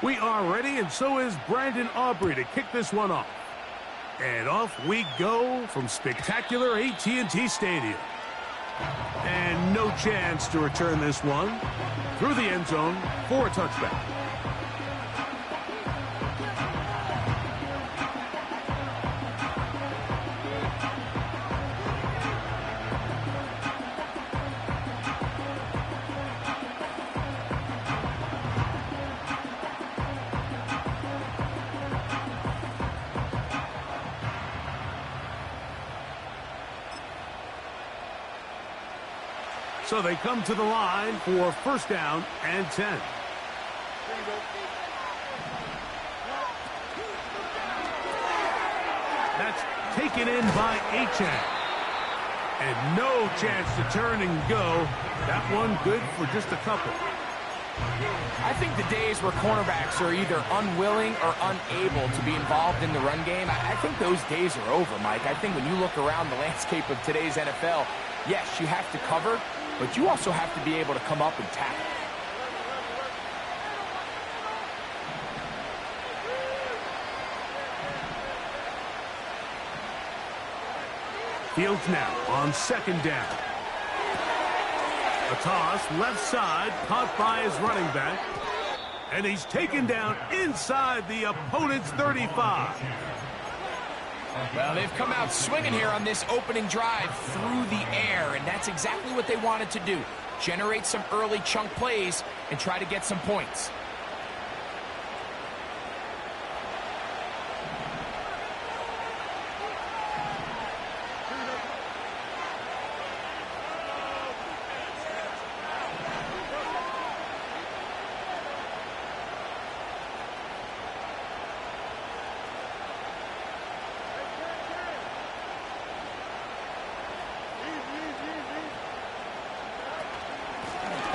We are ready, and so is Brandon Aubrey to kick this one off. And off we go from spectacular AT&T Stadium. And no chance to return this one through the end zone for a touchback. So they come to the line for first down and 10. That's taken in by Achan. And no chance to turn and go. That one good for just a couple. I think the days where cornerbacks are either unwilling or unable to be involved in the run game, I think those days are over, Mike. I think when you look around the landscape of today's NFL, yes, you have to cover, but you also have to be able to come up and tackle. Fields now on second down. A toss left side, caught by his running back. And he's taken down inside the opponent's 35. Well, they've come out swinging here on this opening drive through the air, and that's exactly what they wanted to do. Generate some early chunk plays and try to get some points.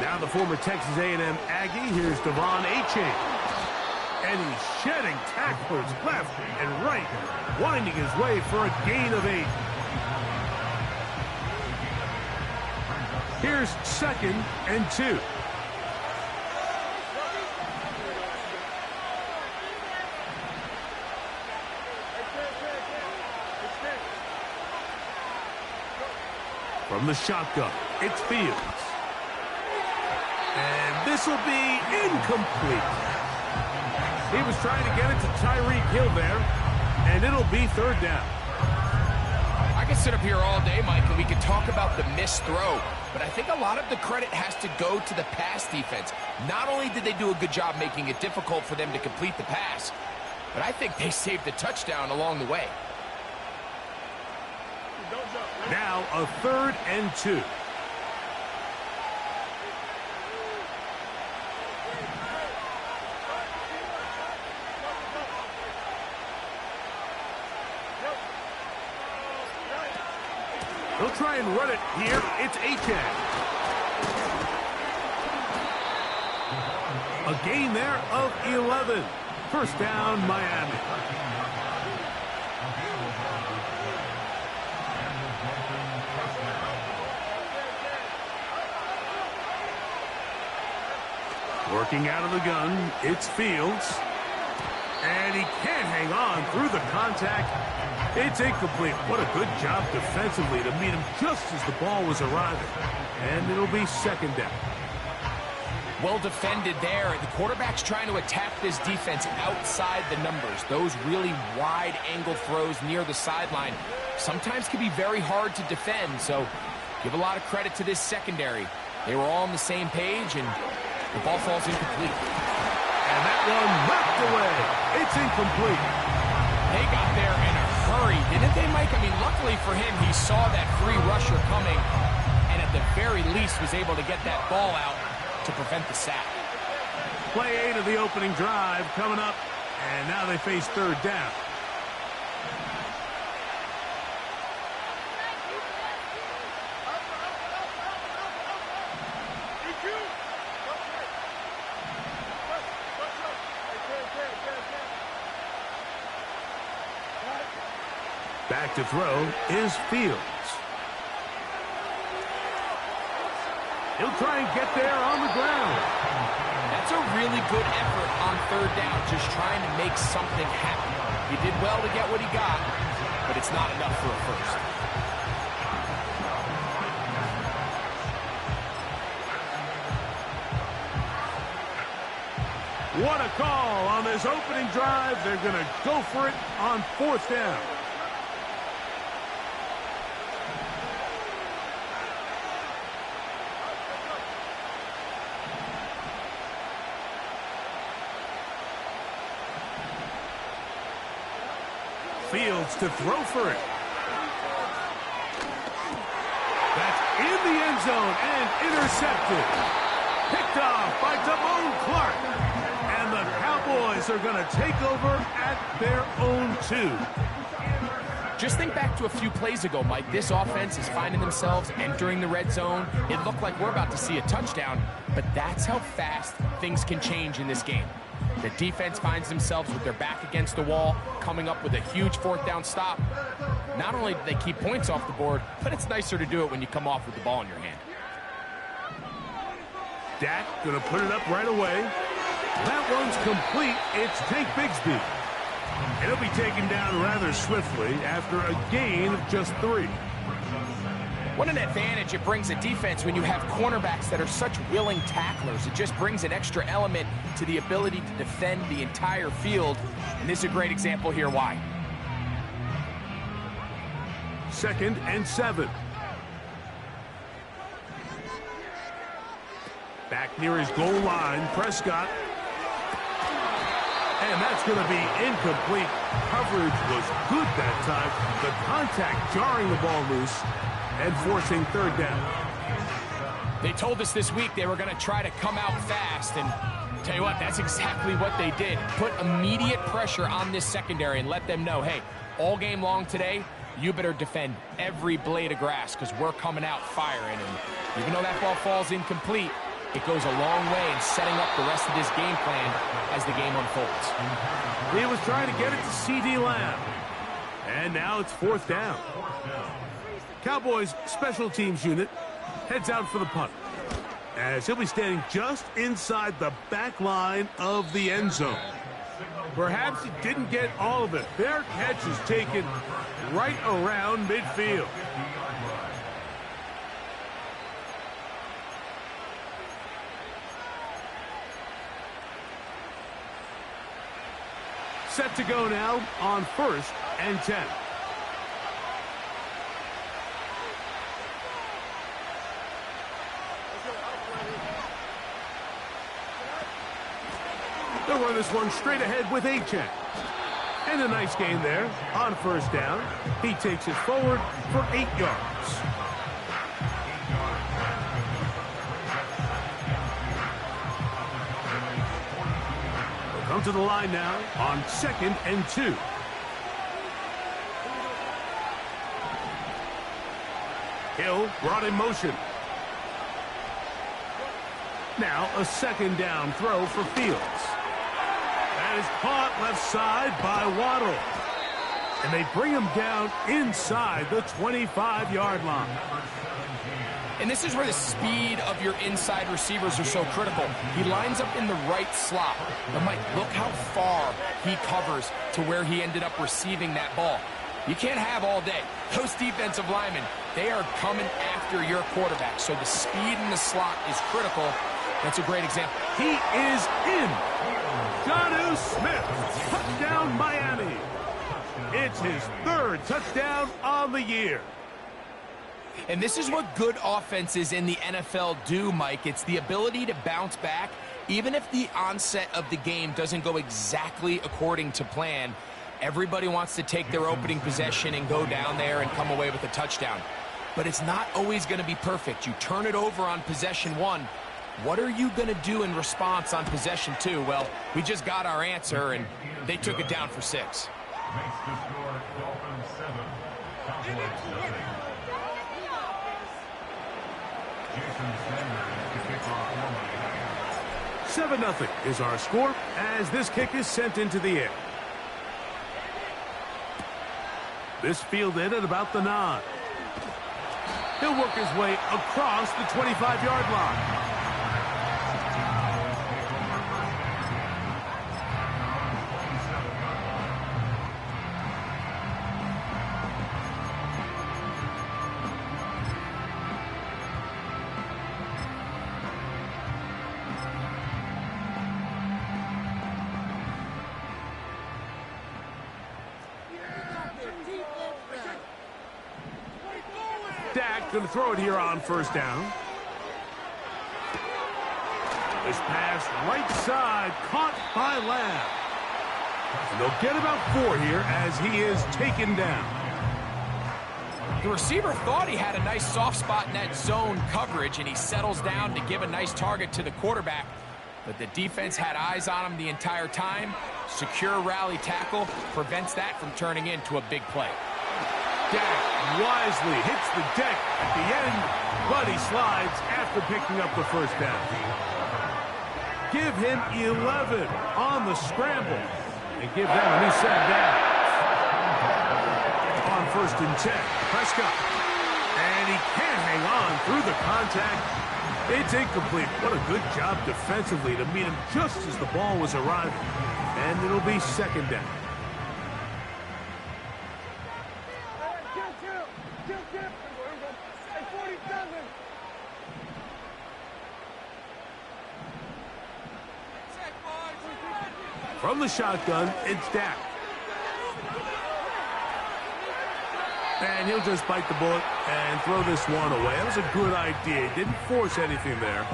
Now the former Texas A&M Aggie, here's Devon Achane. And he's shedding tacklers left and right, winding his way for a gain of 8. Here's second and 2. From the shotgun, it's Fields. And this will be incomplete. He was trying to get it to Tyreek Hill there, and it'll be third down. I can sit up here all day, Mike, and we can talk about the missed throw, but I think a lot of the credit has to go to the pass defense. Not only did they do a good job making it difficult for them to complete the pass, but I think they saved the touchdown along the way. Now a third and 2. He'll try and run it here. It's Achan. A gain there of 11. First down, Miami. Working out of the gun, it's Fields. And he can't hang on through the contact. It's incomplete. What a good job defensively to meet him just as the ball was arriving. And it'll be second down. Well defended there. The quarterback's trying to attack this defense outside the numbers. Those really wide angle throws near the sideline sometimes can be very hard to defend. So give a lot of credit to this secondary. They were all on the same page, and the ball falls incomplete. And that one knocked away. It's incomplete. They got there in a hurry, didn't they, Mike? I mean, luckily for him, he saw that free rusher coming, and at the very least was able to get that ball out to prevent the sack. Play 8 of the opening drive coming up, and now they face third down. Back to throw is Fields. He'll try and get there on the ground. That's a really good effort on third down, just trying to make something happen. He did well to get what he got, but it's not enough for a first. What a call on this opening drive. They're going to go for it on fourth down. Fields to throw for it. That's in the end zone and intercepted. Picked off by Damone Clark. And the Cowboys are going to take over at their own 2. Just think back to a few plays ago, Mike. This offense is finding themselves entering the red zone. It looked like we're about to see a touchdown, but that's how fast things can change in this game. The defense finds themselves with their back against the wall, coming up with a huge fourth down stop. Not only do they keep points off the board, but it's nicer to do it when you come off with the ball in your hand. Dak going to put it up right away. That one's complete. It's Tank Bigsby. And he'll be taken down rather swiftly after a gain of just 3. What an advantage it brings a defense when you have cornerbacks that are such willing tacklers. It just brings an extra element to the ability to defend the entire field. And this is a great example here why. 2nd and 7. Back near his goal line, Prescott. And that's going to be incomplete. Coverage was good that time. The contact jarring the ball loose and forcing third down. They told us this week they were going to try to come out fast, and tell you what, that's exactly what they did. Put immediate pressure on this secondary and let them know, hey, all game long today, you better defend every blade of grass because we're coming out firing. And even though that ball falls incomplete, it goes a long way in setting up the rest of this game plan as the game unfolds. He was trying to get it to C.D. Lamb. And now it's fourth down. Cowboys special teams unit heads out for the punt, as he'll be standing just inside the back line of the end zone. Perhaps he didn't get all of it. Their catch is taken right around midfield. Set to go now on 1st and 10. They'll run this one straight ahead with Achane. And a nice gain there on 1st down. He takes it forward for 8 yards. They'll come to the line now on 2nd and 2. Hill brought in motion. Now a 2nd down throw for Fields. That is caught left side by Waddle. And they bring him down inside the 25-yard line. And this is where the speed of your inside receivers are so critical. He lines up in the right slot. But Mike, look how far he covers to where he ended up receiving that ball. You can't have all day. Those defensive linemen, they are coming after your quarterback. So the speed in the slot is critical. That's a great example. He is in. Jonnu Smith, touchdown Miami. It's his 3rd touchdown on the year. And this is what good offenses in the NFL do, Mike. It's the ability to bounce back, even if the onset of the game doesn't go exactly according to plan. Everybody wants to take their opening possession and go down there and come away with a touchdown. But it's not always going to be perfect. You turn it over on possession 1. What are you going to do in response on possession 2? Well, we just got our answer, and they took it down for 6. 7-0 is our score as this kick is sent into the air. This fielded at about the 9. He'll work his way across the 25-yard line. Dak going to throw it here on first down. This pass right side caught by Lamb. And they'll get about 4 here as he is taken down. The receiver thought he had a nice soft spot in that zone coverage, and he settles down to give a nice target to the quarterback. But the defense had eyes on him the entire time. Secure rally tackle prevents that from turning into a big play. Dak wisely hits the deck at the end, but he slides after picking up the first down. Give him 11 on the scramble and give them a new set of downs. On 1st and 10, Prescott. And he can't hang on through the contact. It's incomplete. What a good job defensively to meet him just as the ball was arriving. And it'll be 2nd down. From the shotgun, it's Dak. And he'll just bite the bullet and throw this one away. That was a good idea. He didn't force anything there.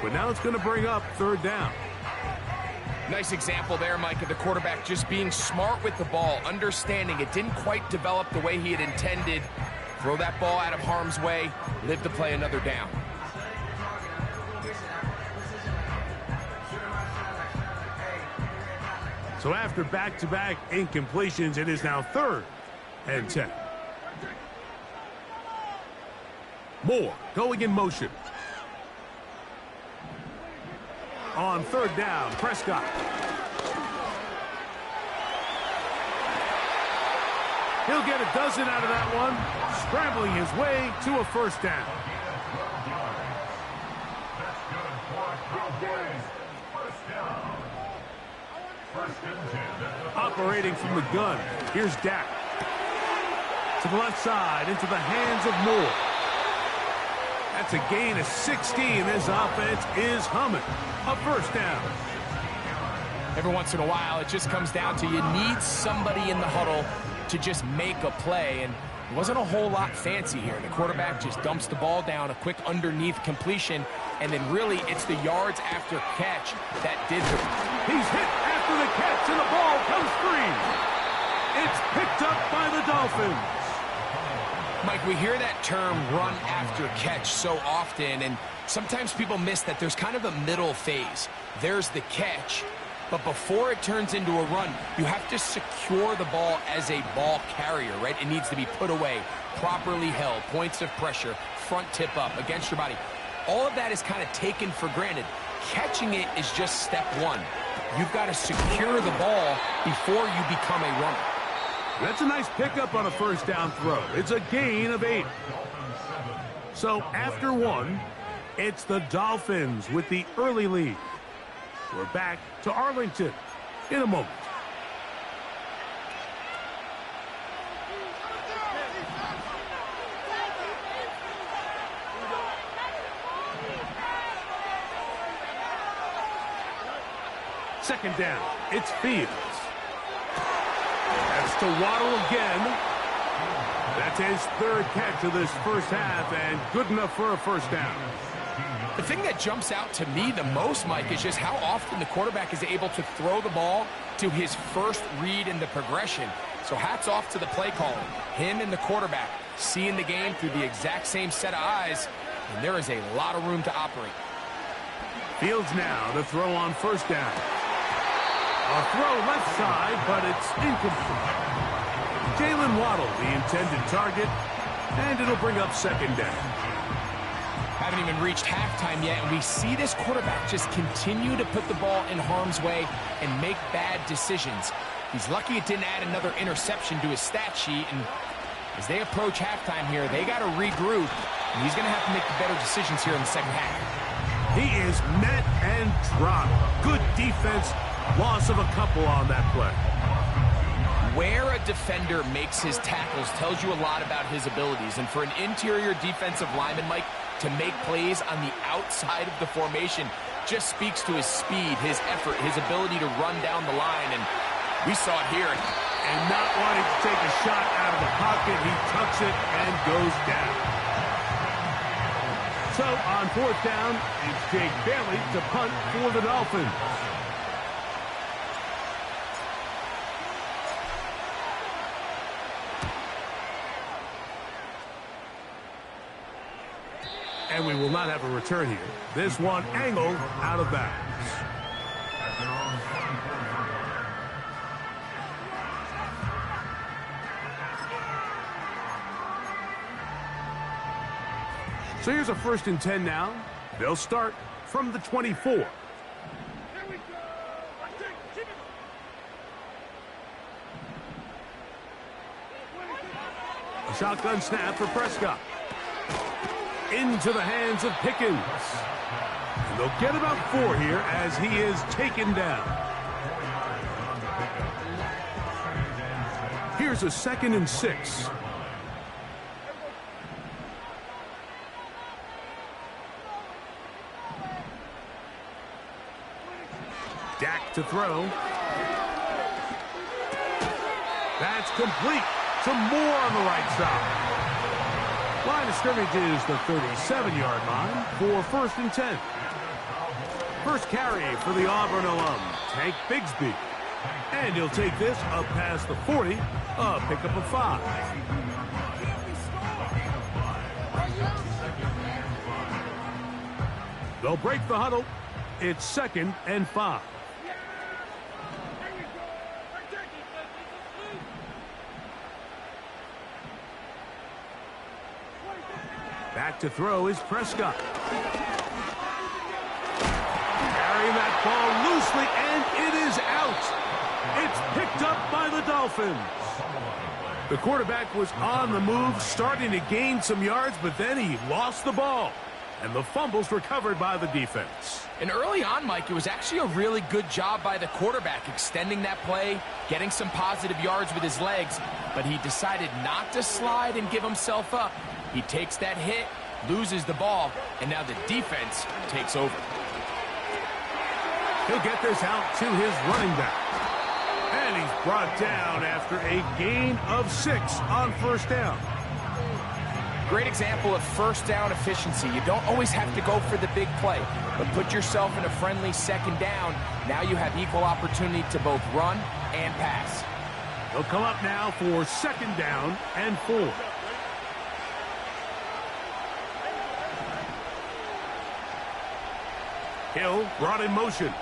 But now it's going to bring up 3rd down. Nice example there, Mike, of the quarterback just being smart with the ball, understanding it didn't quite develop the way he had intended. Throw that ball out of harm's way, live to play another down. So after back-to-back incompletions, it is now 3rd and 10. Moore going in motion. On 3rd down, Prescott. He'll get a dozen out of that one, scrambling his way to a 1st down. Operating from the gun, here's Dak. To the left side, into the hands of Moore. That's a gain of 16. This offense is humming. A 1st down. Every once in a while, it just comes down to you need somebody in the huddle to just make a play, and it wasn't a whole lot fancy here. The quarterback just dumps the ball down, a quick underneath completion, and then really it's the yards after catch that did it. He's hit after the catch, and the ball comes free. It's picked up by the Dolphins. Mike, we hear that term run after catch so often, and sometimes people miss that there's kind of a middle phase. There's the catch, but before it turns into a run, you have to secure the ball as a ball carrier, right? It needs to be put away, properly held, points of pressure, front tip up against your body. All of that is kind of taken for granted. Catching it is just step one. You've got to secure the ball before you become a runner. That's a nice pickup on a 1st down throw. It's a gain of 8. So after 1, it's the Dolphins with the early lead. We're back to Arlington in a moment. Second down, it's Fields. That's to Waddle again. That's his 3rd catch of this 1st half, and good enough for a 1st down. The thing that jumps out to me the most, Mike, is just how often the quarterback is able to throw the ball to his first read in the progression. So hats off to the play caller. Him and the quarterback seeing the game through the exact same set of eyes, and there is a lot of room to operate. Fields now to throw on 1st down. A throw left side, but it's incomplete. Jalen Waddle, the intended target, and it'll bring up 2nd down. Haven't even reached halftime yet, and we see this quarterback just continue to put the ball in harm's way and make bad decisions. He's lucky it didn't add another interception to his stat sheet, and as they approach halftime here, they got to regroup, and he's going to have to make the better decisions here in the second half. He is met and dropped. Good defense. Loss of a couple on that play. Where a defender makes his tackles tells you a lot about his abilities, and for an interior defensive lineman, Mike, to make plays on the outside of the formation just speaks to his speed, his effort, his ability to run down the line, and we saw it here. And not wanting to take a shot out of the pocket, he tucks it and goes down. So on fourth down, it's Jake Bailey to punt for the Dolphins. And we will not have a return here. This one angled out of bounds. So here's a 1st and 10 now. They'll start from the 24. A shotgun snap for Prescott. Into the hands of Pickens. And they'll get about 4 here as he is taken down. Here's a 2nd and 6. Dak to throw. That's complete. Some more on the right side. Line of scrimmage is the 37-yard line for 1st and 10. First carry for the Auburn alum, Tank Bigsby. And he'll take this up past the 40, a pickup of 5. They'll break the huddle. It's 2nd and 5. Back to throw is Prescott. Carrying that ball loosely, and it is out. It's picked up by the Dolphins. The quarterback was on the move, starting to gain some yards, but then he lost the ball. And the fumble's recovered by the defense. And early on, Mike, it was actually a really good job by the quarterback, extending that play, getting some positive yards with his legs, but he decided not to slide and give himself up. He takes that hit, loses the ball, and now the defense takes over. He'll get this out to his running back. And he's brought down after a gain of 6 on 1st down. Great example of 1st down efficiency. You don't always have to go for the big play, but put yourself in a friendly 2nd down. Now you have equal opportunity to both run and pass. He'll come up now for 2nd down and 4. Hill brought in motion.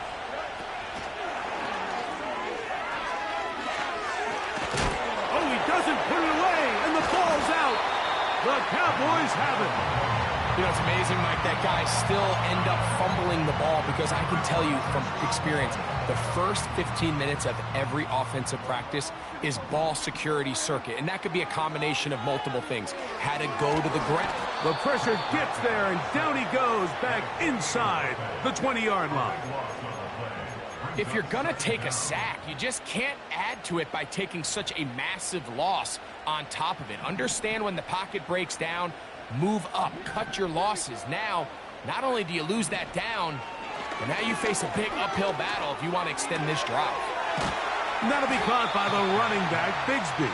Oh, he doesn't put it away, and the ball's out. The Cowboys have it. You know, it's amazing, Mike, that guys still end up fumbling the ball, because I can tell you from experience, the first 15 minutes of every offensive practice is ball security circuit, and that could be a combination of multiple things. How to go to the ground. The pressure gets there, and down he goes back inside the 20-yard line. If you're going to take a sack, you just can't add to it by taking such a massive loss on top of it. Understand when the pocket breaks down, move up, cut your losses. Now, not only do you lose that down, but now you face a big uphill battle if you want to extend this drive. That'll be caught by the running back, Bigsby.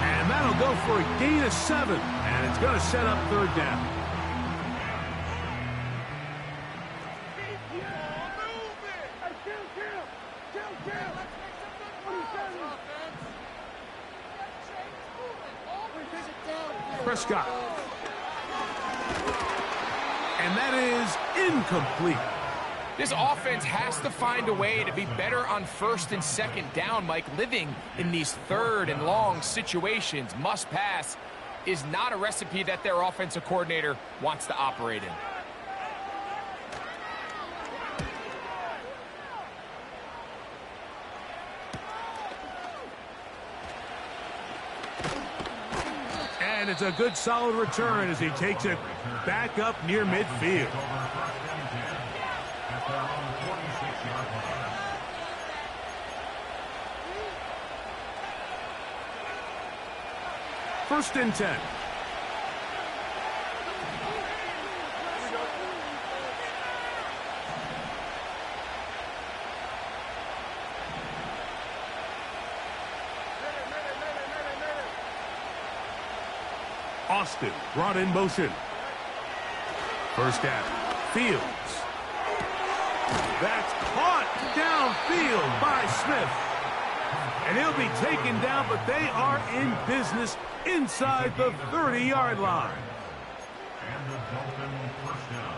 And that'll go for a gain of 7, and it's going to set up 3rd down. Prescott. And that is incomplete. This offense has to find a way to be better on 1st and 2nd down, Mike. Living in these 3rd and long situations, must pass, is not a recipe that their offensive coordinator wants to operate in. And it's a good, solid return as he takes it back up near midfield. First and 10. Austin brought in motion. First down. Fields. That's caught downfield by Smith. And he'll be taken down, but they are in business inside the 30-yard line. And the Dolphins first down.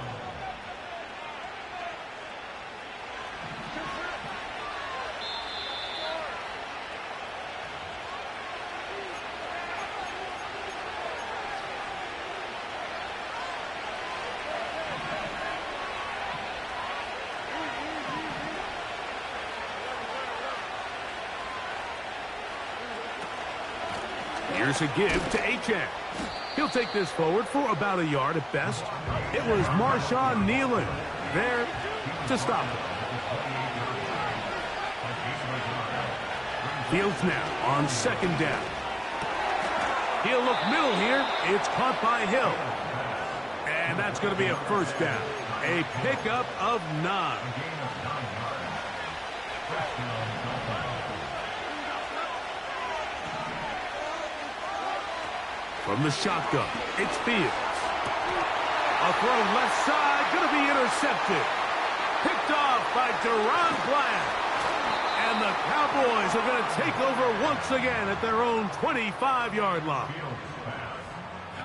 Here's a give to Achane. He'll take this forward for about a yard at best. It was Marshawn Nealon there to stop him. Fields now on second down. He'll look middle here. It's caught by Hill. And that's going to be a first down. A pickup of 9. From the shotgun, it's Fields. A throw left side, going to be intercepted. Picked off by Deron Bland. And the Cowboys are going to take over once again at their own 25-yard line.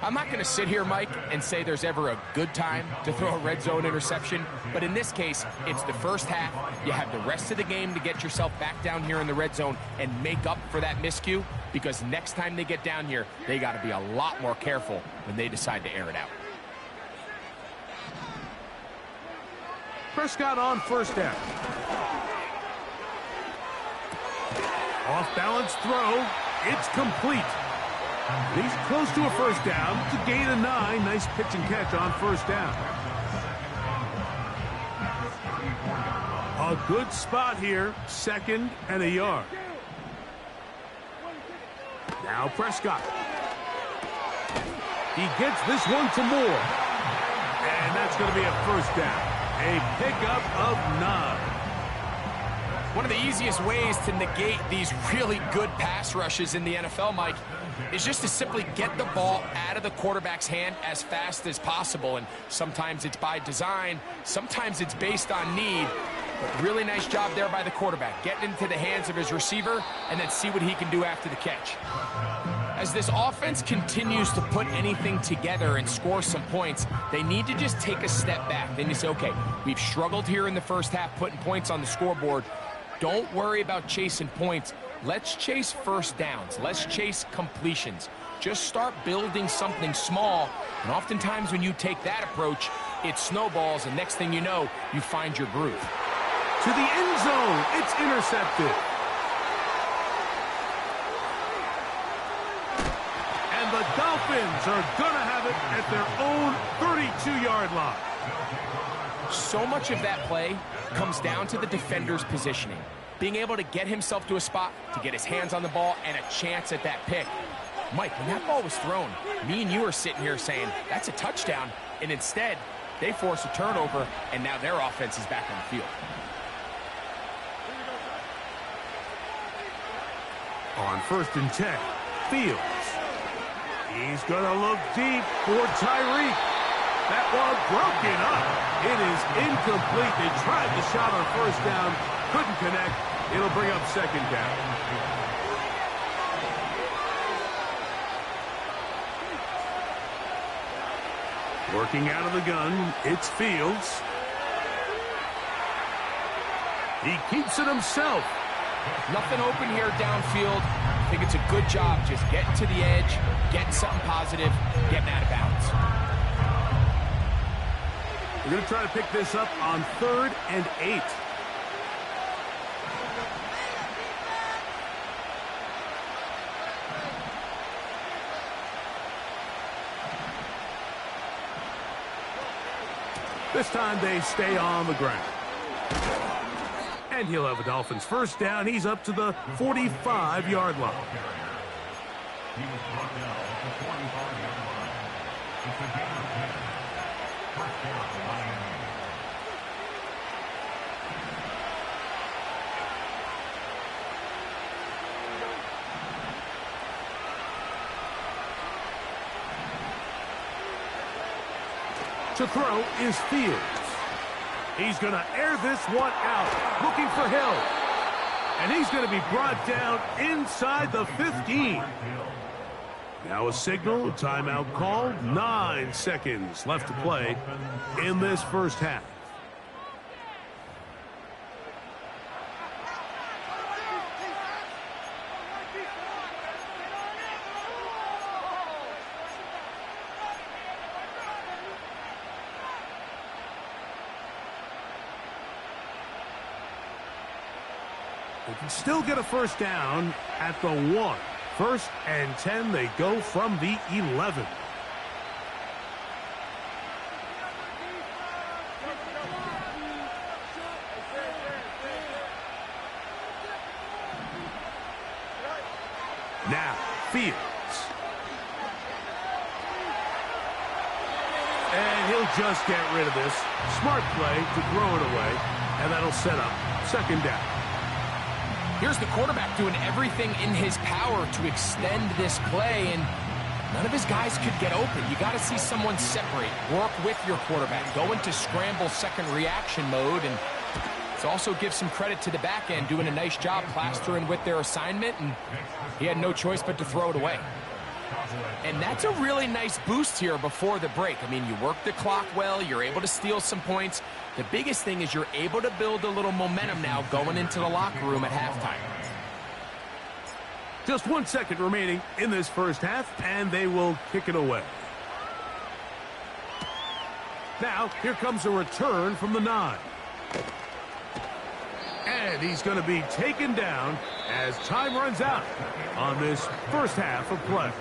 I'm not going to sit here, Mike, and say there's ever a good time to throw a red zone interception, but in this case, it's the first half. You have the rest of the game to get yourself back down here in the red zone and make up for that miscue, because next time they get down here, they got to be a lot more careful when they decide to air it out. Prescott on first down. Off-balance throw. It's complete. He's close to a first down. It's a gain of 9. Nice pitch and catch on first down. A good spot here. Second and a yard. Now Prescott. He gets this one to Moore. And that's going to be a first down. A pickup of 9. One of the easiest ways to negate these really good pass rushes in the NFL, Mike, is just to simply get the ball out of the quarterback's hand as fast as possible. And sometimes it's by design, sometimes it's based on need. But really nice job there by the quarterback, getting into the hands of his receiver and then see what he can do after the catch. As this offense continues to put anything together and score some points, they need to just take a step back. Then you say, okay, we've struggled here in the first half putting points on the scoreboard. Don't worry about chasing points. Let's chase first downs. Let's chase completions. Just start building something small. And oftentimes when you take that approach, it snowballs, and next thing you know, you find your groove. To the end zone, it's intercepted. And the Dolphins are going to have it at their own 32-yard line. So much of that play comes down to the defender's positioning. Being able to get himself to a spot, to get his hands on the ball, and a chance at that pick. Mike, when that ball was thrown, me and you are sitting here saying, that's a touchdown. And instead, they force a turnover, and now their offense is back on the field. On first and 10, Fields. He's going to look deep for Tyreek. That ball broken up. It is incomplete. They tried the shot on first down, couldn't connect. It'll bring up second down. Working out of the gun, it's Fields. He keeps it himself. Nothing open here downfield. I think it's a good job just getting to the edge, getting something positive, getting out of bounds. We're going to try to pick this up on 3rd and 8. This time they stay on the ground. And he'll have a Dolphins first down. He's up to the 45-yard line. He was brought down at the 45-yard line. It's a gain of 10. First down, Miami. To throw is Fields. He's going to air this one out, looking for Hill. And he's going to be brought down inside the 15. Now a signal, timeout called. 9 seconds left to play in this first half. They can still get a first down at the 1. First and 10, they go from the 11. Now, Fields. And he'll just get rid of this. Smart play to throw it away, and that'll set up second down. Here's the quarterback doing everything in his power to extend this play, and none of his guys could get open. You got to see someone separate, work with your quarterback, go into scramble second reaction mode, and it also gives some credit to the back end doing a nice job plastering with their assignment, and he had no choice but to throw it away. And that's a really nice boost here before the break. I mean, you work the clock well, you're able to steal some points. The biggest thing is you're able to build a little momentum now going into the locker room at halftime. Just 1 second remaining in this first half, and they will kick it away. Now, here comes a return from the 9. And he's going to be taken down as time runs out on this first half of play.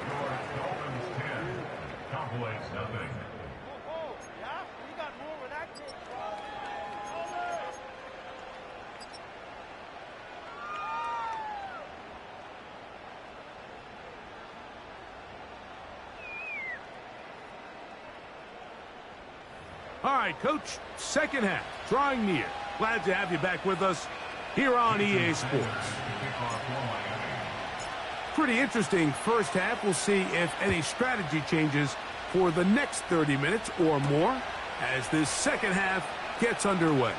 All right, Coach, second half, drawing near. Glad to have you back with us here on EA Sports. Pretty interesting first half. We'll see if any strategy changes for the next 30 minutes or more as this second half gets underway.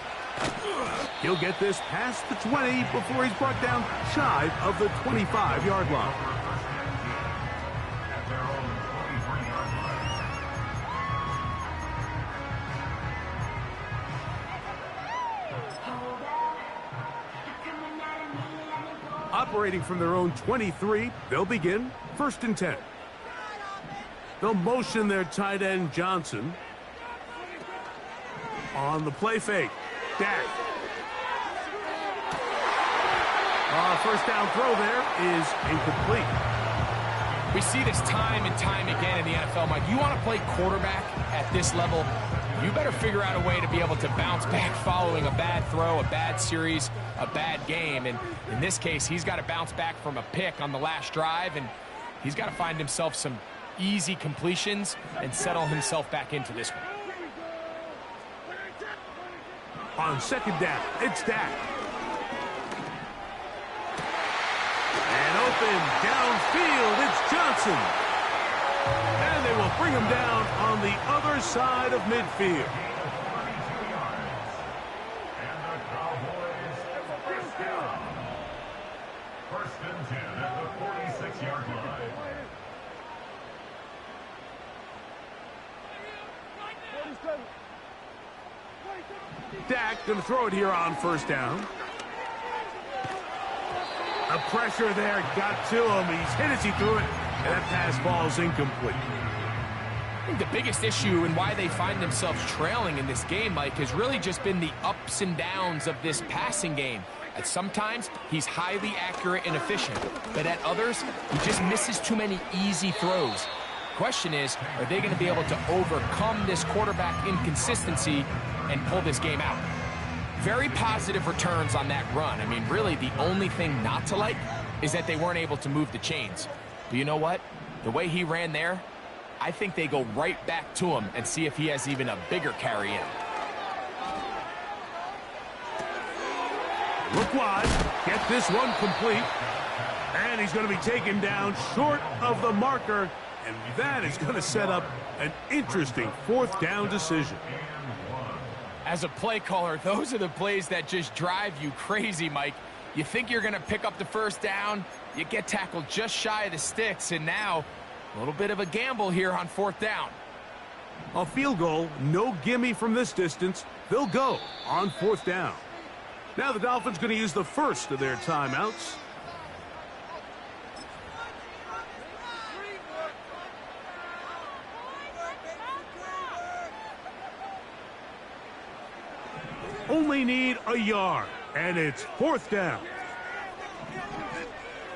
He'll get this past the 20 before he's brought down shy of the 25-yard line. Operating from their own 23, they'll begin first and 10. They'll motion their tight end Johnson. On the play fake, Dak. First down throw there is incomplete. We see this time and time again in the NFL, Mike. You want to play quarterback at this level, you better figure out a way to be able to bounce back following a bad throw, a bad series, a bad game. And in this case, he's got to bounce back from a pick on the last drive, and he's got to find himself some easy completions and settle himself back into this one. On second down, it's Dak. And open downfield, it's Johnson. And they will bring him down on the other side of midfield. First and 10 at the 46-yard line. Dak going to throw it here on first down. The pressure there got to him. He's hit as he threw it, and that pass ball is incomplete. I think the biggest issue and why they find themselves trailing in this game, Mike, has really just been the ups and downs of this passing game. At sometimes, he's highly accurate and efficient, but at others, he just misses too many easy throws. question is, are they going to be able to overcome this quarterback inconsistency and pull this game out? Very positive returns on that run. I mean, really, the only thing not to like is that they weren't able to move the chains. But you know what? The way he ran there, I think they go right back to him and see if he has even a bigger carry in. Look wide. Get this one complete. And he's going to be taken down short of the marker. And that is going to set up an interesting fourth down decision. As a play caller, those are the plays that just drive you crazy, Mike. You think you're going to pick up the first down, you get tackled just shy of the sticks, and now a little bit of a gamble here on fourth down. A field goal, no gimme from this distance. They'll go on fourth down. Now the Dolphins going to use the first of their timeouts. Only need a yard, and it's fourth down.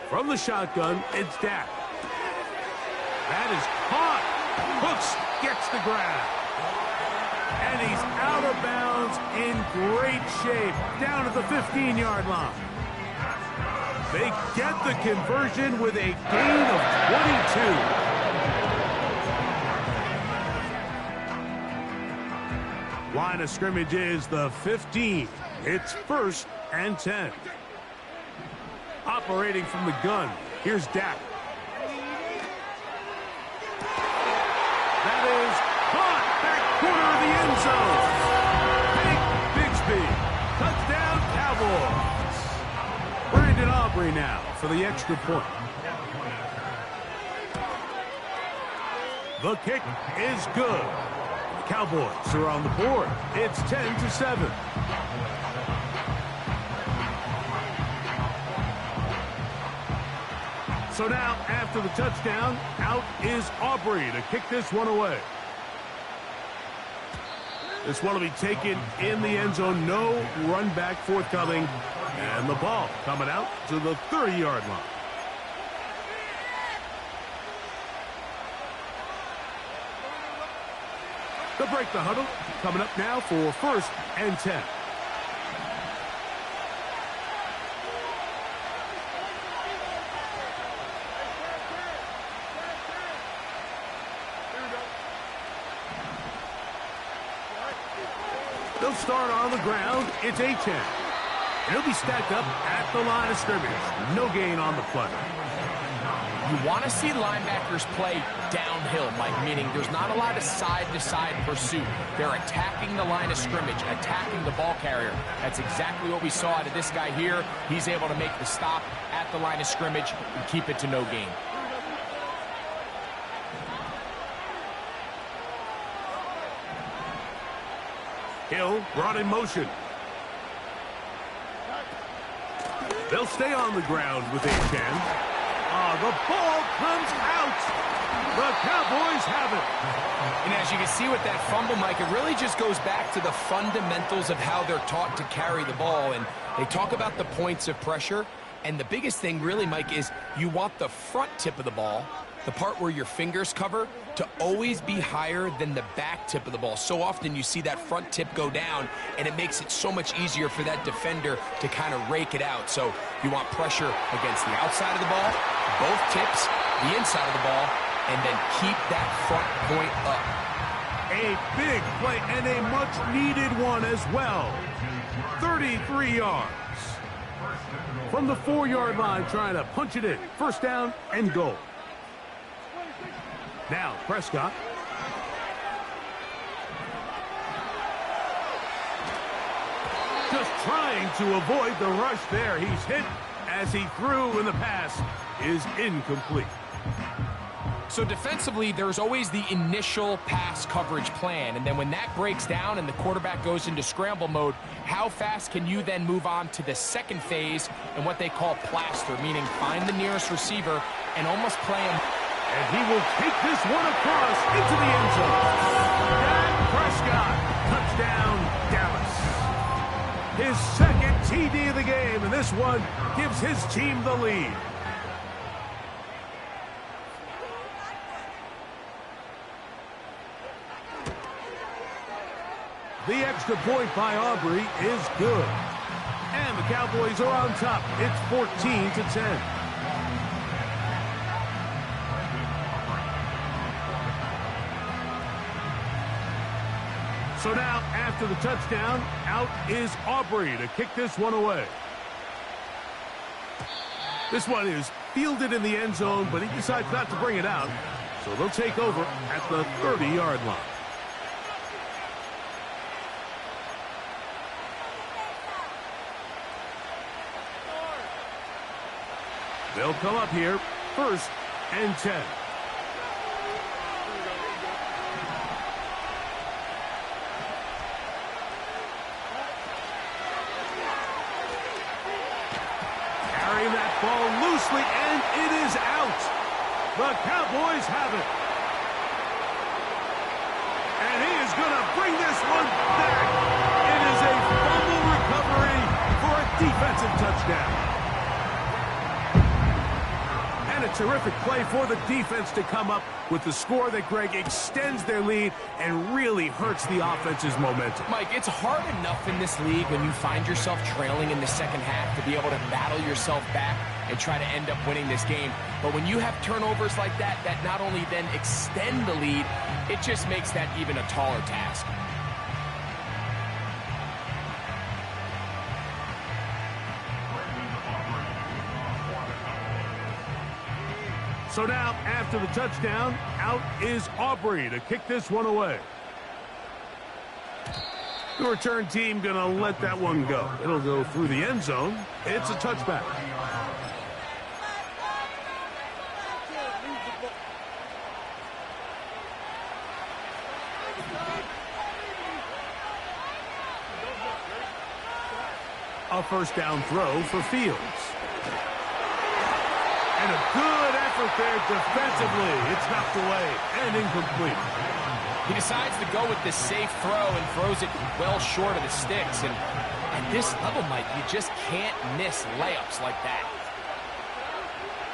From the shotgun, it's Dak. That is caught. Hooks gets the grab. And he's out of bounds in great shape, down at the 15-yard line. They get the conversion with a gain of 22. Line of scrimmage is the 15. It's 1st and 10. Operating from the gun, here's Dak. That is caught back corner of the end zone. Hank Bigsby, touchdown Cowboys. Brandon Aubrey now for the extra point. The kick is good. The Cowboys are on the board. It's 10-7. So now, after the touchdown, out is Aubrey to kick this one away. This one will be taken in the end zone. No run back forthcoming. And the ball coming out to the 30-yard line. They'll break the huddle. Coming up now for 1st and 10. They'll start on the ground. It's a 10. He'll be stacked up at the line of scrimmage. No gain on the play. You want to see linebackers play downhill, Mike, meaning there's not a lot of side-to-side pursuit. They're attacking the line of scrimmage, attacking the ball carrier. That's exactly what we saw out of this guy here. He's able to make the stop at the line of scrimmage and keep it to no gain. Hill brought in motion. They'll stay on the ground with a 10. The ball comes out. The Cowboys have it. And as you can see with that fumble, Mike, it really just goes back to the fundamentals of how they're taught to carry the ball. And they talk about the points of pressure. And the biggest thing really, Mike, is you want the front tip of the ball, the part where your fingers cover, to always be higher than the back tip of the ball. So often you see that front tip go down, and it makes it so much easier for that defender to kind of rake it out. So you want pressure against the outside of the ball, both tips, the inside of the ball, and then keep that front point up. A big play and a much-needed one as well. 33 yards. From the 4-yard line, trying to punch it in. 1st down and goal. Now, Prescott. Just trying to avoid the rush there. He's hit as he threw, and the pass is incomplete. So defensively, there's always the initial pass coverage plan, and then when that breaks down and the quarterback goes into scramble mode, how fast can you then move on to the second phase and what they call plaster, meaning find the nearest receiver and almost play him. And he will take this one across into the end zone. Dak Prescott, touchdown, Dallas. His second TD of the game, and this one gives his team the lead. The extra point by Aubrey is good. And the Cowboys are on top. It's 14-10. So now, after the touchdown, out is Aubrey to kick this one away. This one is fielded in the end zone, but he decides not to bring it out. So they'll take over at the 30-yard line. They'll come up here, 1st and 10. Carrying that ball loosely, and it is out. The Cowboys have it. And he is going to bring this one back. It is a fumble recovery for a defensive touchdown. And a terrific play for the defense to come up with the score that, Greg, extends their lead and really hurts the offense's momentum. Mike, it's hard enough in this league when you find yourself trailing in the second half to be able to battle yourself back and try to end up winning this game. But when you have turnovers like that, that not only then extend the lead, it just makes that even a taller task. So now, after the touchdown, out is Aubrey to kick this one away. The return team going to let that one go. It'll go through the end zone. It's a touchback. A first down throw for Fields. And a good effort there defensively. It's knocked away and incomplete. He decides to go with the safe throw and throws it well short of the sticks. And at this level, Mike, you just can't miss layups like that.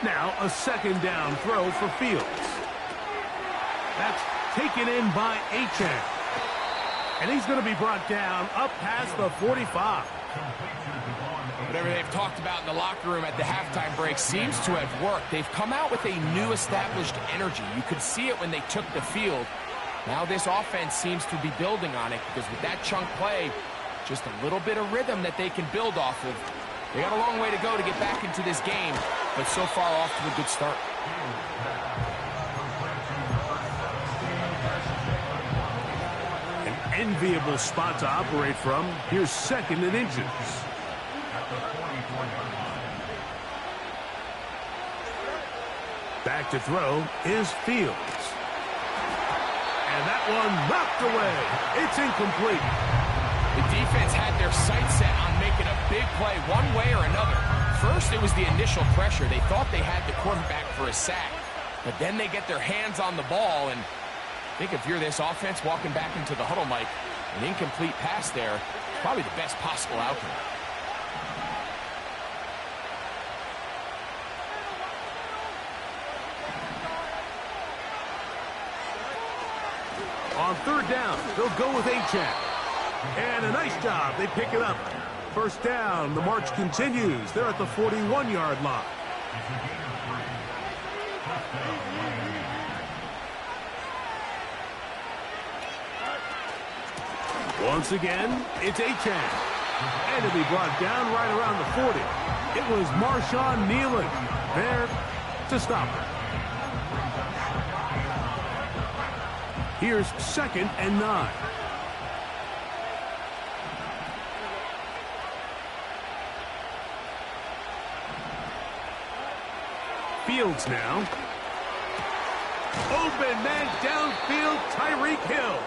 Now a second down throw for Fields. That's taken in by Achane. And he's going to be brought down up past the 45. Whatever they've talked about in the locker room at the halftime break seems to have worked. They've come out with a new established energy. You could see it when they took the field. Now this offense seems to be building on it because with that chunk play, just a little bit of rhythm that they can build off of. They got a long way to go to get back into this game, but so far off to a good start. An enviable spot to operate from. Here's 2nd and inches. Back to throw is Fields. And that one knocked away. It's incomplete. The defense had their sights set on making a big play one way or another. First, it was the initial pressure. They thought they had the quarterback for a sack. But then they get their hands on the ball. And I think if you're this offense walking back into the huddle, Mike, an incomplete pass there is probably the best possible outcome. On 3rd down, they'll go with Achane. And a nice job. They pick it up. First down. The march continues. They're at the 41-yard line. Once again, it's Achane. And it'll be brought down right around the 40. It was Marshawn Nealon there to stop it. Here's 2nd and 9. Fields now. Open man downfield, Tyreek Hill.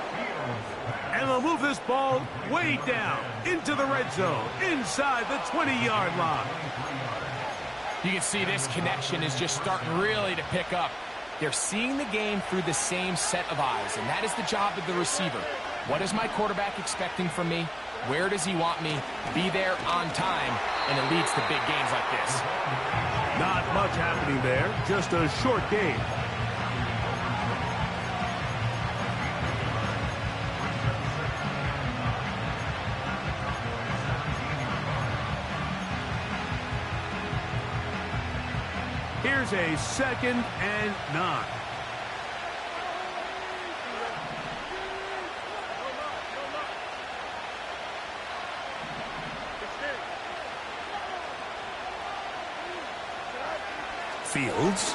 And they'll move this ball way down into the red zone, inside the 20-yard line. You can see this connection is just starting really to pick up. They're seeing the game through the same set of eyes, and that is the job of the receiver. What is my quarterback expecting from me? Where does he want me? Be there on time, and it leads to big games like this. Not much happening there, just a short game. Here's a 2nd and 9. Fields.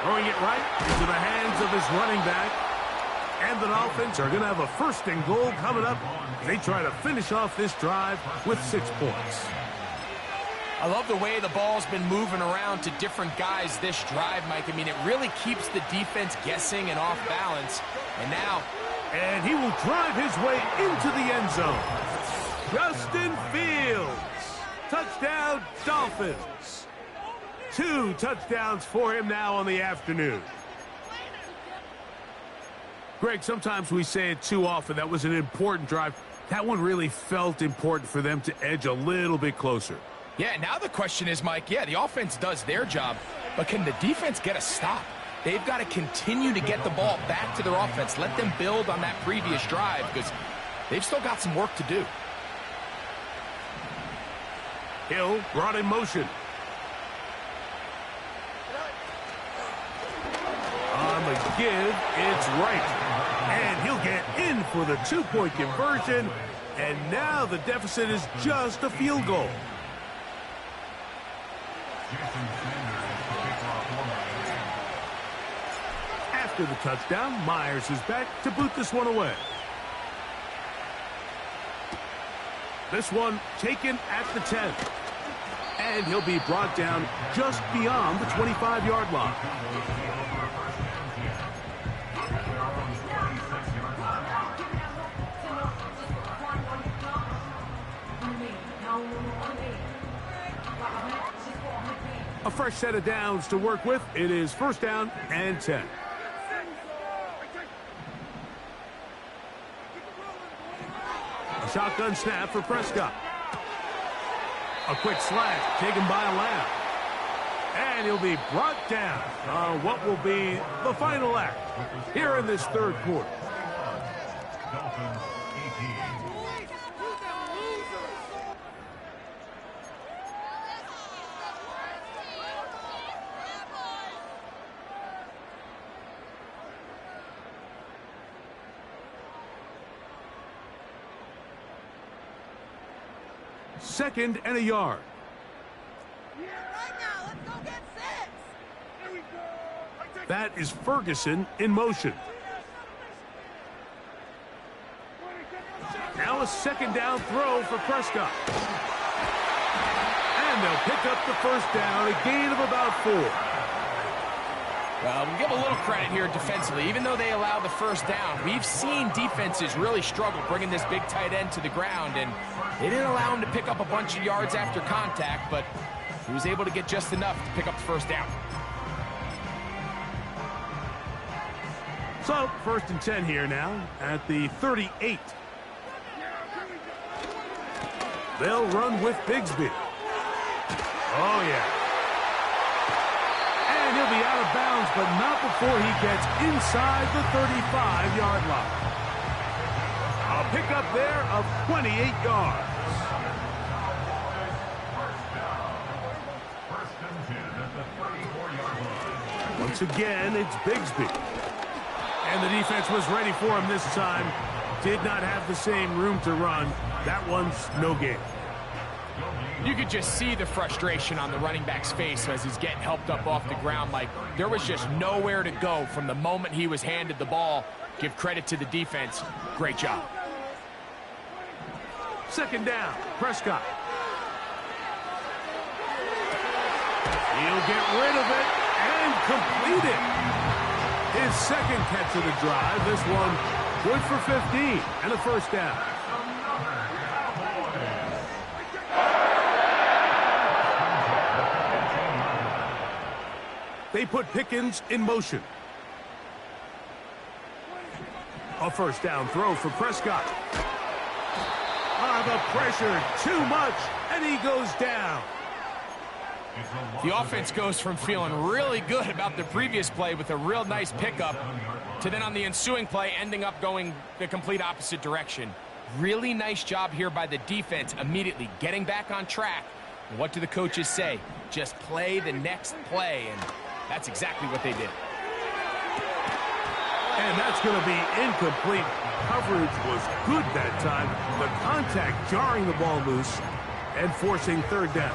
Throwing it right into the hands of his running back. And the Dolphins are going to have a 1st and goal coming up. They try to finish off this drive with 6 points. I love the way the ball's been moving around to different guys this drive, Mike. I mean, it really keeps the defense guessing and off balance. And now... And he will drive his way into the end zone. Justin Fields. Touchdown, Dolphins. 2 touchdowns for him now on the afternoon. Greg, sometimes we say it too often. That was an important drive. That one really felt important for them to edge a little bit closer. Yeah, now the question is, Mike, yeah, the offense does their job, but can the defense get a stop? They've got to continue to get the ball back to their offense. Let them build on that previous drive because they've still got some work to do. Hill brought in motion. On the give, it's right. And he'll get in for the 2-point conversion. And now the deficit is just a field goal. After the touchdown, Myers is back to boot this one away. This one taken at the 10. And he'll be brought down just beyond the 25-yard line. A fresh set of downs to work with. It is 1st down and 10. A shotgun snap for Prescott. A quick slash taken by Lamb. And he'll be brought down on what will be the final act here in this 3rd quarter. Dolphins 18. Second and a yard. That is Ferguson in motion. Now a 2nd down throw for Prescott. And they'll pick up the 1st down, a gain of about 4. Well, we'll give a little credit here defensively. Even though they allowed the 1st down, we've seen defenses really struggle bringing this big tight end to the ground, and they didn't allow him to pick up a bunch of yards after contact, but he was able to get just enough to pick up the 1st down. So, 1st and 10 here now at the 38. They'll run with Bigsby. Oh, yeah. And he'll be out of bounds, but not before he gets inside the 35-yard line. A pickup there of 28 yards. Once again, it's Bigsby. And the defense was ready for him this time. Did not have the same room to run. That one's no gain. You could just see the frustration on the running back's face as he's getting helped up off the ground. Like, there was just nowhere to go from the moment he was handed the ball. Give credit to the defense. Great job. 2nd down, Prescott. He'll get rid of it and complete it. His 2nd catch of the drive. This one good for 15 and a 1st down. They put Pickens in motion. A 1st down throw for Prescott. The pressure, too much, and he goes down. The offense goes from feeling really good about the previous play with a real nice pickup to then on the ensuing play ending up going the complete opposite direction. Really nice job here by the defense immediately getting back on track And what do the coaches say? Just play the next play, and that's exactly what they did. And that's going to be incomplete. Coverage was good that time. The contact jarring the ball loose and forcing third down.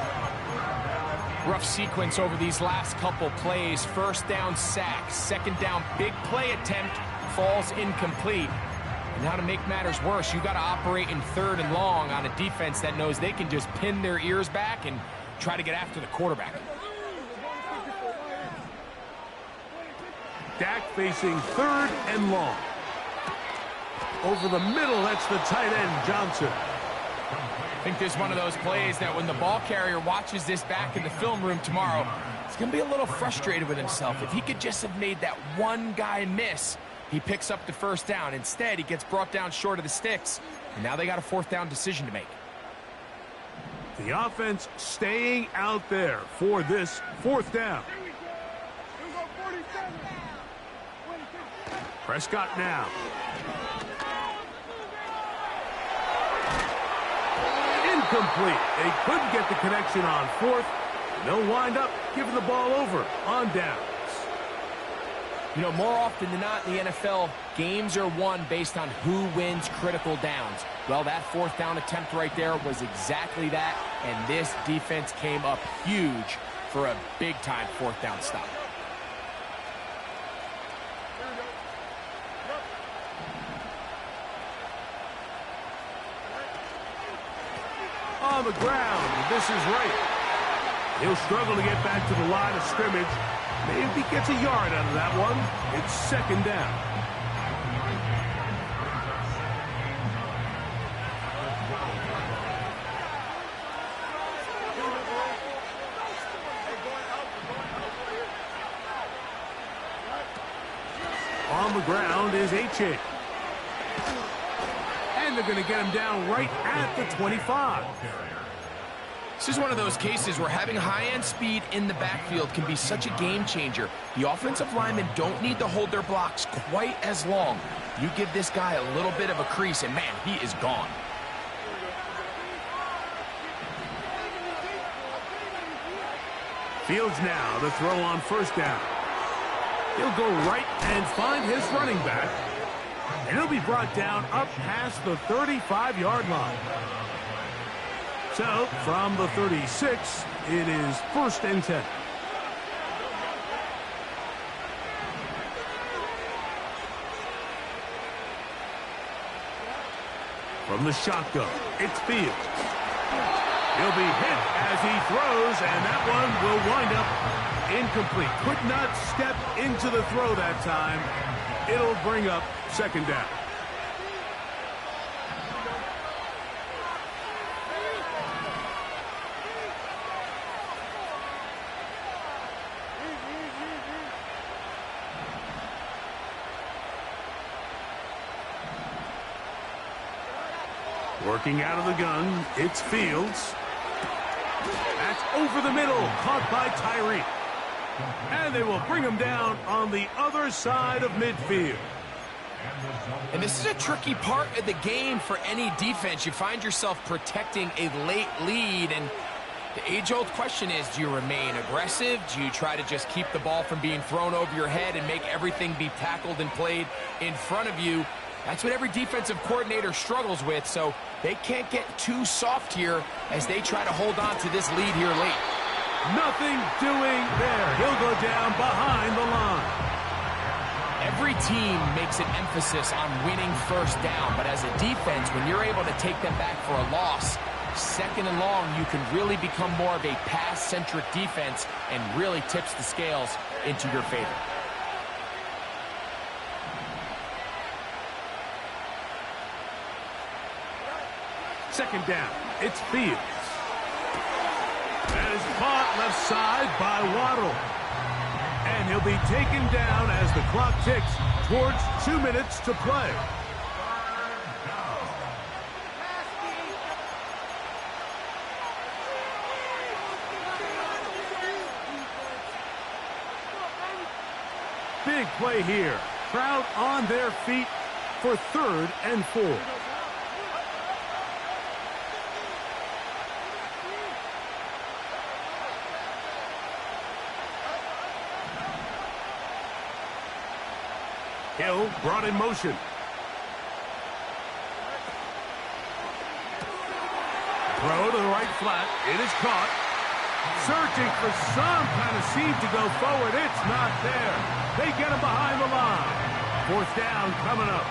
Rough sequence over these last couple plays. First down sack, second down big play attempt falls incomplete. And now to make matters worse, you got to operate in third and long on a defense that knows they can just pin their ears back and try to get after the quarterback. Dak facing third and long. Over the middle, that's the tight end, Johnson. I think this is one of those plays that when the ball carrier watches this back in the film room tomorrow, he's going to be a little frustrated with himself. If he could just have made that one guy miss, he picks up the first down. Instead, he gets brought down short of the sticks, and now they got a fourth down decision to make. The offense staying out there for this fourth down. Prescott now. Incomplete. They couldn't get the connection on fourth. They'll wind up giving the ball over on downs. You know, more often than not in the NFL, games are won based on who wins critical downs. Well, that fourth down attempt right there was exactly that, and this defense came up huge for a big-time fourth down stop. On the ground, this is right. He'll struggle to get back to the line of scrimmage. Maybe gets a yard out of that one. It's second down. On the ground is H.A. And they're going to get him down right at the 25. This is one of those cases where having high-end speed in the backfield can be such a game changer. The offensive linemen don't need to hold their blocks quite as long. You give this guy a little bit of a crease, and man, he is gone. Fields now to throw on first down. He'll go right and find his running back. And he'll be brought down up past the 35-yard line. So, from the 36, it is first and 10. From the shotgun, it's Fields. He'll be hit as he throws, and that one will wind up incomplete. Could not step into the throw that time. It'll bring up second down. Working out of the gun, it's Fields. That's over the middle, caught by Tyree. And they will bring him down on the other side of midfield. And this is a tricky part of the game for any defense. You find yourself protecting a late lead, and the age-old question is, do you remain aggressive? Do you try to just keep the ball from being thrown over your head and make everything be tackled and played in front of you? That's what every defensive coordinator struggles with, so they can't get too soft here as they try to hold on to this lead here late. Nothing doing there. He'll go down behind the line. Every team makes an emphasis on winning first down, but as a defense, when you're able to take them back for a loss, second and long, you can really become more of a pass-centric defense and really tips the scales into your favor. Second down, it's Fields. That is caught left side by Waddle. And he'll be taken down as the clock ticks towards 2 minutes to play. Big play here. Crowd on their feet for 3rd and 4. Hill brought in motion. Throw to the right flat. It is caught. Searching for some kind of seam to go forward. It's not there. They get him behind the line. Fourth down coming up.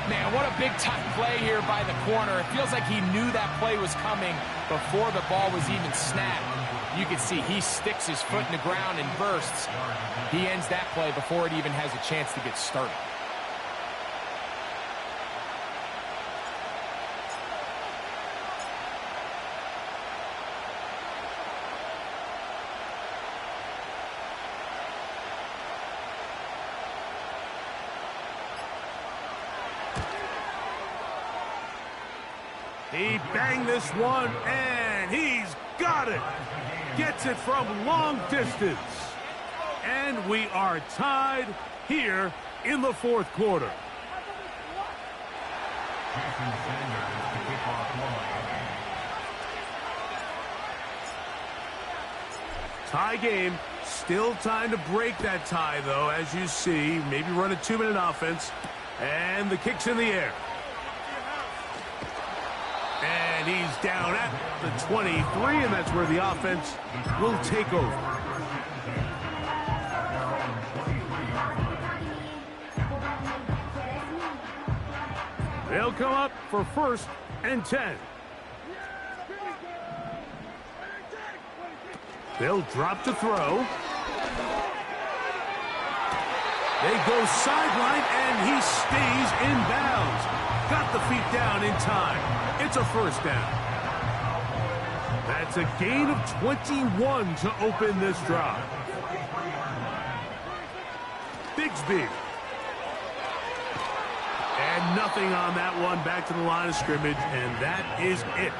Man, what a big-time play here by the corner. It feels like he knew that play was coming before the ball was even snapped. You can see he sticks his foot in the ground and bursts. He ends that play before it even has a chance to get started. He banged this one, and he's got it. Gets it from long distance. And we are tied here in the fourth quarter. Tie game. Still time to break that tie, though, as you see. Maybe run a 2-minute offense. And the kick's in the air. And he's down at the 23, and that's where the offense will take over. They'll come up for 1st and 10. They'll drop to throw. They go sideline, and he stays in bounds. Got the feet down in time. It's a first down. That's a gain of 21 to open this drive. Bigsby. And nothing on that one. Back to the line of scrimmage, and that is it.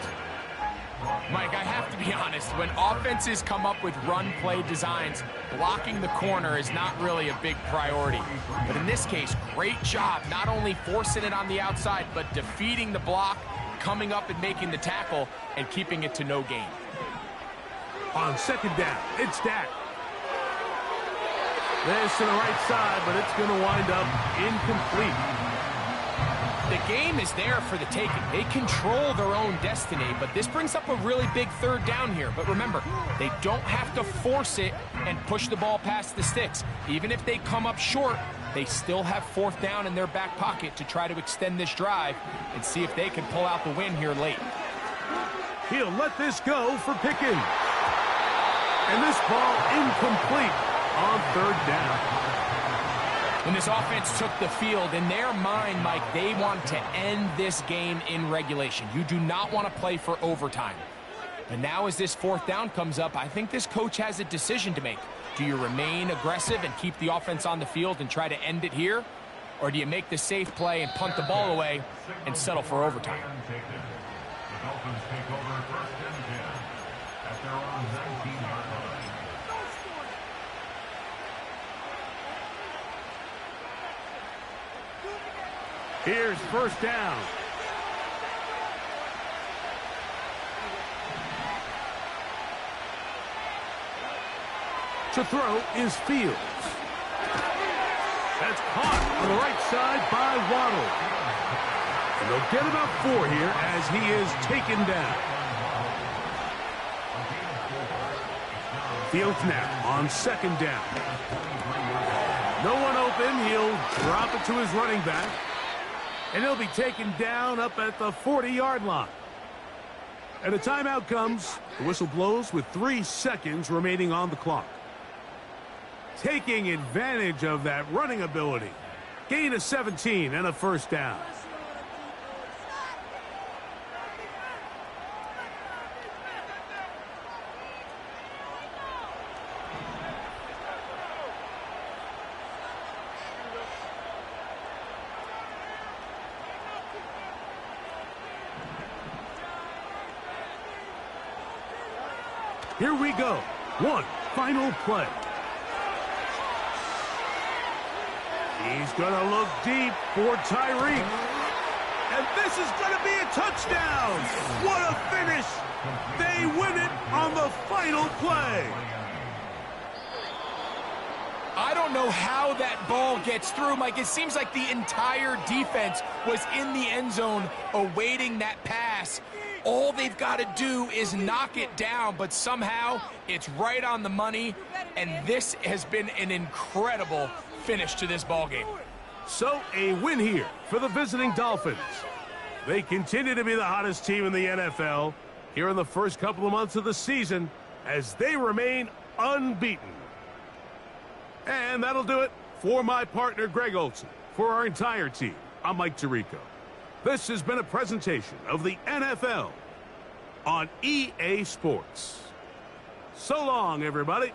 Mike, I have to be honest. When offenses come up with run-play designs, blocking the corner is not really a big priority. But in this case, great job not only forcing it on the outside, but defeating the block, coming up and making the tackle, and keeping it to no gain. On second down, it's Dak. This to the right side, but it's going to wind up incomplete. The game is there for the taking. They control their own destiny, but this brings up a really big third down here. But remember, they don't have to force it and push the ball past the sticks. Even if they come up short, they still have 4th down in their back pocket to try to extend this drive and see if they can pull out the win here late. He'll let this go for Pickens. And this ball incomplete on 3rd down. When this offense took the field, in their mind, Mike, they want to end this game in regulation. You do not want to play for overtime. And now as this 4th down comes up, I think this coach has a decision to make. Do you remain aggressive and keep the offense on the field and try to end it here? Or do you make the safe play and punt the ball away and settle for overtime? The Dolphins take over 1st and 10 at their own 19-yard line. Here's 1st down. To throw is Fields. That's caught on the right side by Waddle. And they'll get about 4 here as he is taken down. Fields now on 2nd down. No one open. He'll drop it to his running back. And he'll be taken down up at the 40-yard line. And a timeout comes. The whistle blows with 3 seconds remaining on the clock. Taking advantage of that running ability. Gain of 17 and a 1st down. Here we go. One final play. He's going to look deep for Tyreek. And this is going to be a touchdown. What a finish. They win it on the final play. I don't don't know how that ball gets through, Mike. It seems like the entire defense was in the end zone awaiting that pass. All they've got to do is knock it down, but somehow it's right on the money, and this has been an incredible finish to this ball game. So a win here for the visiting Dolphins. They continue to be the hottest team in the NFL here in the first couple of months of the season as they remain unbeaten. And that'll do it for my partner, Greg Olson. For our entire team, I'm Mike Tirico. This has been a presentation of the NFL on EA Sports. So long, everybody.